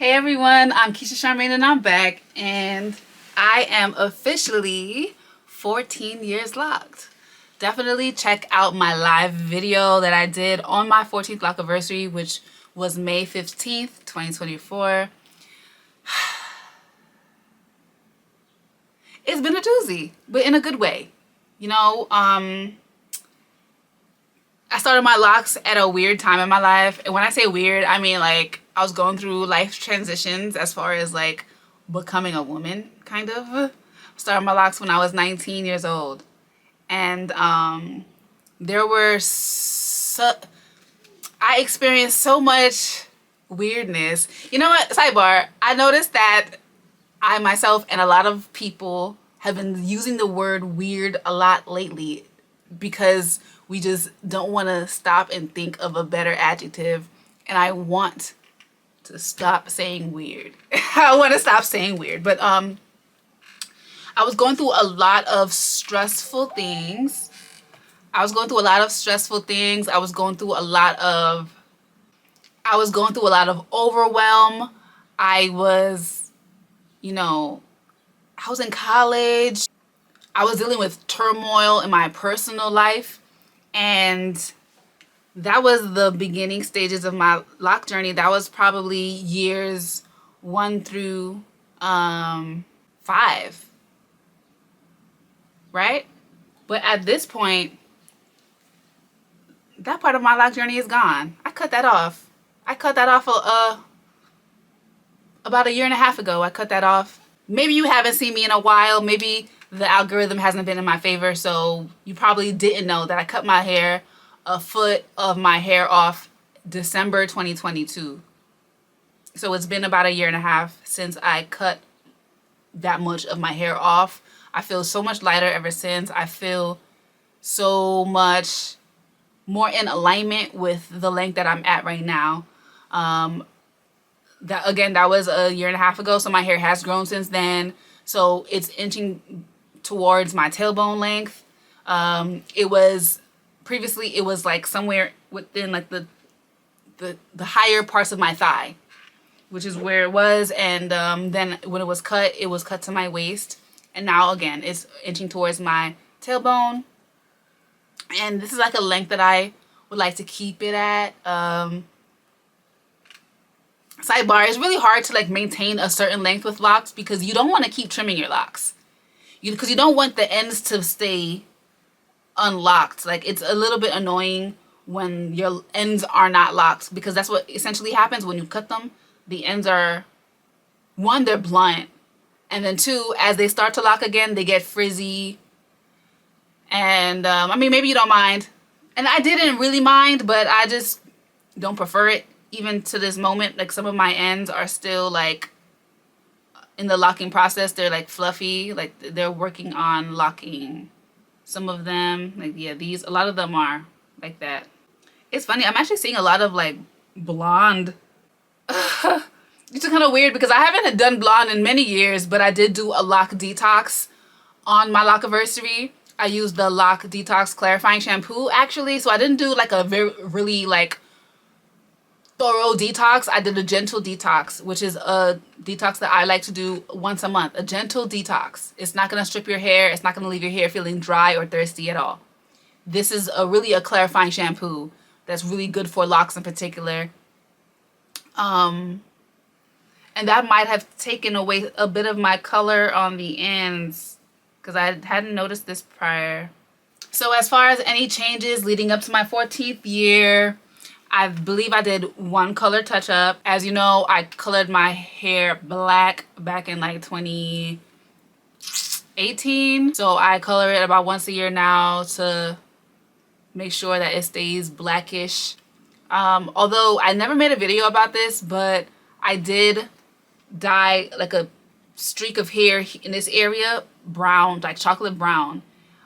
Hey everyone, I'm Keisha Charmaine and I'm back, and I am officially 14 years locked. Definitely check out my live video that I did on my 14th Lockerversary, which was May 15th, 2024. It's been a doozy, but in a good way. You know, I started my locks at a weird time in my life. And when I say weird, I mean like I was going through life transitions as far as like becoming a woman, kind of. Started my locks when I was 19 years old. And there were I experienced so much weirdness. You know what? Sidebar, I noticed that I myself and a lot of people have been using the word weird a lot lately because we just don't want to stop and think of a better adjective. And I want to stop saying weird. I want to stop saying weird. But I was going through a lot of stressful things. I was going through a lot of overwhelm. I was in college. I was dealing with turmoil in my personal life, and that was the beginning stages of my lock journey. That was probably years 1 through 5, right? But at this point, that part of my lock journey is gone. I cut that off. About a year and a half ago. I cut that off. Maybe you haven't seen me in a while. Maybe the algorithm hasn't been in my favor, so you probably didn't know that I cut my hair, a foot of my hair off December 2022. So it's been about a year and a half since I cut that much of my hair off. I feel so much lighter ever since. I feel so much more in alignment with the length that I'm at right now. That was a year and a half ago, so my hair has grown since then. So it's inching towards my tailbone length. Previously it was like somewhere within like the higher parts of my thigh, which is where it was. And then when it was cut to my waist. And now again, it's inching towards my tailbone. And this is like a length that I would like to keep it at. Sidebar, it's really hard to like maintain a certain length with locks because you don't want to keep trimming your locks. Because you don't want the ends to stay unlocked. Like, it's a little bit annoying when your ends are not locked, because that's what essentially happens when you cut them. The ends are, one, they're blunt, and then two, as they start to lock again, they get frizzy. And I mean, maybe you don't mind, and I didn't really mind, but I just don't prefer it even to this moment. Like, some of my ends are still like in the locking process. They're like fluffy, like they're working on locking. Some of them, like, yeah, a lot of them are like that. It's funny, I'm actually seeing a lot of like blonde. It's kind of weird because I haven't done blonde in many years, but I did do a Loc Detox on my Lockerversary. I used the Loc Detox clarifying shampoo actually, so I didn't do like a really like thorough detox. I did a gentle detox, which is a detox that I like to do once a month. A gentle detox. It's not going to strip your hair. It's not going to leave your hair feeling dry or thirsty at all. This is really a clarifying shampoo that's really good for locks in particular. And that might have taken away a bit of my color on the ends because I hadn't noticed this prior. So as far as any changes leading up to my 14th year, I believe I did one color touch up. As you know, I colored my hair black back in like 2018. So I color it about once a year now to make sure that it stays blackish. Although I never made a video about this, but I did dye like a streak of hair in this area brown, like chocolate brown.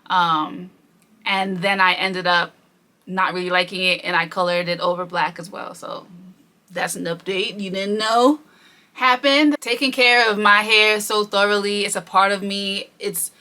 And then I ended up not really liking it, and I colored it over black as well. So that's an update you didn't know happened. Taking care of my hair so thoroughly, it's a part of me. It's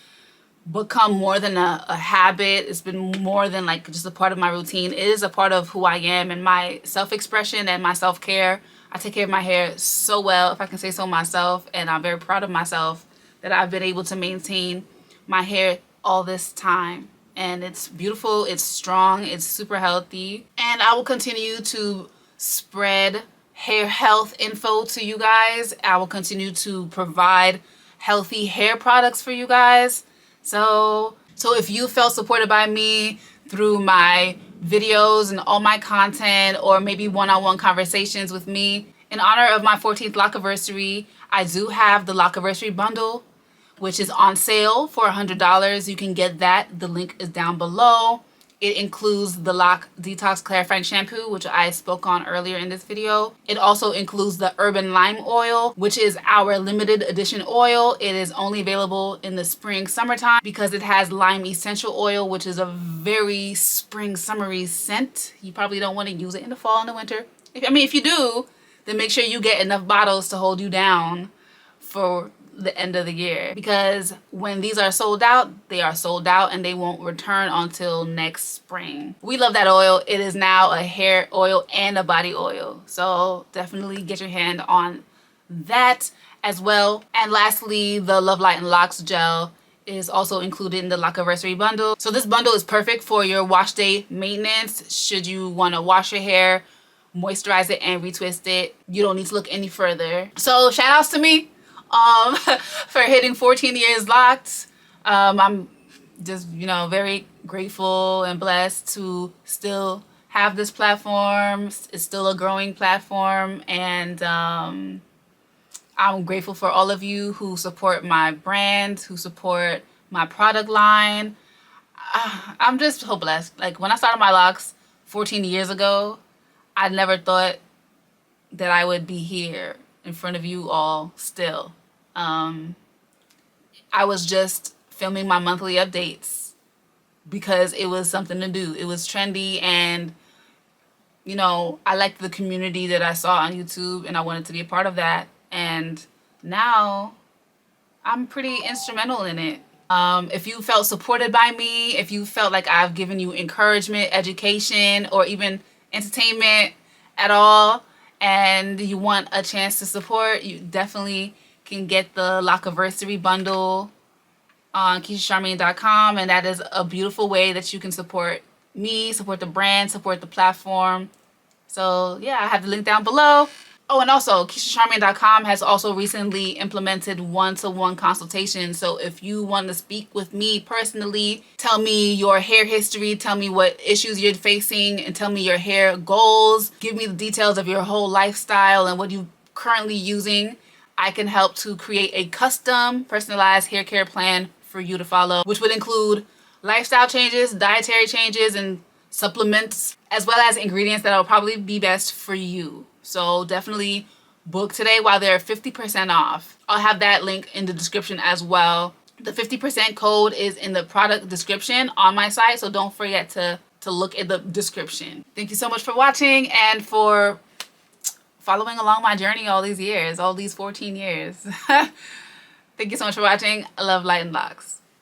become more than a habit. It's been more than like just a part of my routine. It is a part of who I am and my self-expression and my self-care. I take care of my hair so well, if I can say so myself, and I'm very proud of myself that I've been able to maintain my hair all this time. And it's beautiful, it's strong, it's super healthy. And I will continue to spread hair health info to you guys. I will continue to provide healthy hair products for you guys. So if you felt supported by me through my videos and all my content, or maybe one-on-one conversations with me, in honor of my 14th Lockerversary, I do have the Lockerversary Bundle, which is on sale for $100. You can get that. The link is down below. It includes the Loc Detox Clarifying Shampoo, which I spoke on earlier in this video. It also includes the Urban Lime Oil, which is our limited edition oil. It is only available in the spring, summertime because it has lime essential oil, which is a very spring, summery scent. You probably don't want to use it in the fall and the winter. If you do, then make sure you get enough bottles to hold you down for the end of the year, because when these are sold out, they are sold out and they won't return until next spring. We love that oil. It is now a hair oil and a body oil, so definitely get your hand on that as well. And lastly, the Love Light Locs gel is also included in the Lockerversary bundle. So this bundle is perfect for your wash day maintenance. Should you want to wash your hair, moisturize it, and retwist it, you don't need to look any further. So shout outs to me for hitting 14 years locked. I'm just, very grateful and blessed to still have this platform. It's still a growing platform, and I'm grateful for all of you who support my brand, who support my product line. I'm just so blessed. Like, when I started my locks 14 years ago, I never thought that I would be here in front of you all still. I was just filming my monthly updates because it was something to do. It was trendy, and I liked the community that I saw on YouTube, and I wanted to be a part of that. And now I'm pretty instrumental in it. If you felt supported by me, if you felt like I've given you encouragement, education, or even entertainment at all, and you want a chance to support, you definitely can get the Lockerversary bundle on KeishaCharmaine.com, and that is a beautiful way that you can support me, support the brand, support the platform. So yeah, I have the link down below. Oh, and also KeishaCharmaine.com has also recently implemented one-to-one consultations. So if you want to speak with me personally, tell me your hair history, tell me what issues you're facing, and tell me your hair goals, give me the details of your whole lifestyle and what you're currently using, I can help to create a custom personalized hair care plan for you to follow, which would include lifestyle changes, dietary changes, and supplements, as well as ingredients that will probably be best for you. So definitely book today while they're 50% off. I'll have that link in the description as well. The 50% code is in the product description on my site, so don't forget to look at the description. Thank you so much for watching and for following along my journey all these years, all these 14 years. Thank you so much for watching. I love Light Locs.